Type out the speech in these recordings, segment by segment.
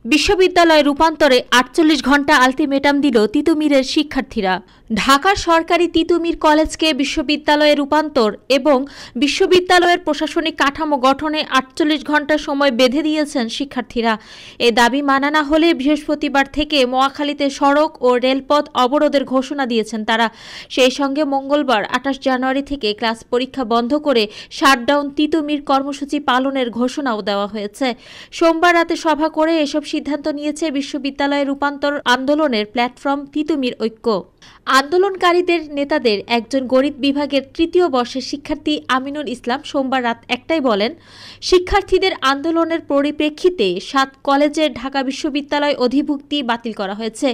বিশ্ববিদ্যালয় রূপান্তরে ৪৮ ঘণ্টা আলটিমেটাম দিল তিতুমীরের শিক্ষার্থীরা। ঢাকার সরকারি তিতুমীর কলেজকে বিশ্ববিদ্যালয়ে রূপান্তর এবং বিশ্ববিদ্যালয়ের প্রশাসনিক কাঠামো গঠনে ৪৮ ঘণ্টা সময় বেঁধে দিয়েছেন শিক্ষার্থীরা। এ দাবি মানা না হলে বৃহস্পতিবার থেকে মহাখালীতে সড়ক ও রেলপথ অবরোধের ঘোষণা দিয়েছেন তারা। সেই সঙ্গে মঙ্গলবার ২৮ জানুয়ারি থেকে ক্লাস পরীক্ষা বন্ধ করে শাটডাউন তিতুমীর কর্মসূচি পালনের ঘোষণাও দেওয়া হয়েছে। সোমবার রাতে সভা করে এসব সিদ্ধান্ত নিয়েছে বিশ্ববিদ্যালয় রূপান্তর আন্দোলনের প্ল্যাটফর্ম তিতুমীর ঐক্য। আন্দোলনকারীদের নেতাদের একজন গণিত বিভাগের তৃতীয় বর্ষের শিক্ষার্থী আমিনুল ইসলাম সোমবার রাত ১টায় বলেন, শিক্ষার্থীদের আন্দোলনের পরিপ্রেক্ষিতে ৭ কলেজের ঢাকা বিশ্ববিদ্যালয় অধিভুক্তি বাতিল করা হয়েছে।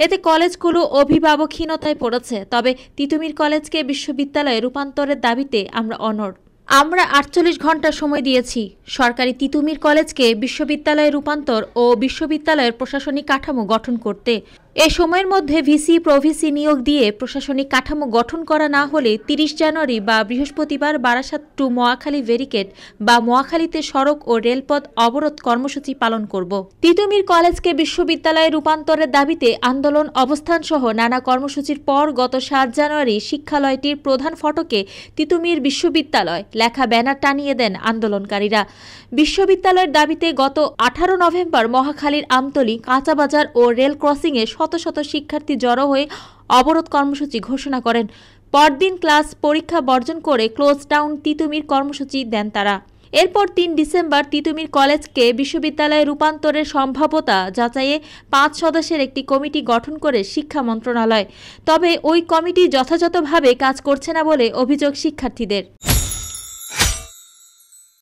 এতে কলেজগুলো অভিভাবকহীনতায় পড়েছে। তবে তিতুমীর কলেজকে বিশ্ববিদ্যালয়ে রূপান্তরের দাবিতে আমরা অনড়। আমরা ৪৮ ঘণ্টা সময় দিয়েছি সরকারি তিতুমীর কলেজকে বিশ্ববিদ্যালয়ে রূপান্তর ও বিশ্ববিদ্যালয়ের প্রশাসনিক কাঠামো গঠন করতে। এ সময়ের মধ্যে ভিসি প্রভিসি নিয়োগ দিয়ে প্রশাসনিক কাঠামো গঠন করা না হলে ৩০ জানুয়ারি বা বৃহস্পতিবার বারাসাত টু মহাখালী ব্যারিকেড বা মহাখালীতে সড়ক ও রেলপথ অবরোধ কর্মসূচি পালন করব। তিতুমীর কলেজকে বিশ্ববিদ্যালয়ে রূপান্তরের দাবিতে আন্দোলন অবস্থান সহ নানা কর্মসূচির পর গত ৭ জানুয়ারি শিক্ষালয়টির প্রধান ফটকে তিতুমীর বিশ্ববিদ্যালয় লেখা ব্যানার টানিয়ে দেন আন্দোলনকারীরা। বিশ্ববিদ্যালয়ের দাবিতে গত ১৮ নভেম্বর মহাখালীর আমতলী, কাঁচাবাজার ও রেল ক্রসিংয়ে শত শত শিক্ষার্থী জড়ো হয়ে অবরোধ কর্মসূচি ঘোষণা করেন। পরদিন ক্লাস পরীক্ষা বর্জন করে ক্লোজ ডাউন তিতুমীর কর্মসূচি দেন তারা। এরপর ৩ ডিসেম্বর তিতুমীর কলেজকে বিশ্ববিদ্যালয়ে রূপান্তরের সম্ভাব্যতা যাচাইয়ে ৫ সদস্যের একটি কমিটি গঠন করে শিক্ষা মন্ত্রণালয়। তবে ওই কমিটি যথাযথভাবে কাজ করছে না বলে অভিযোগ শিক্ষার্থীদের।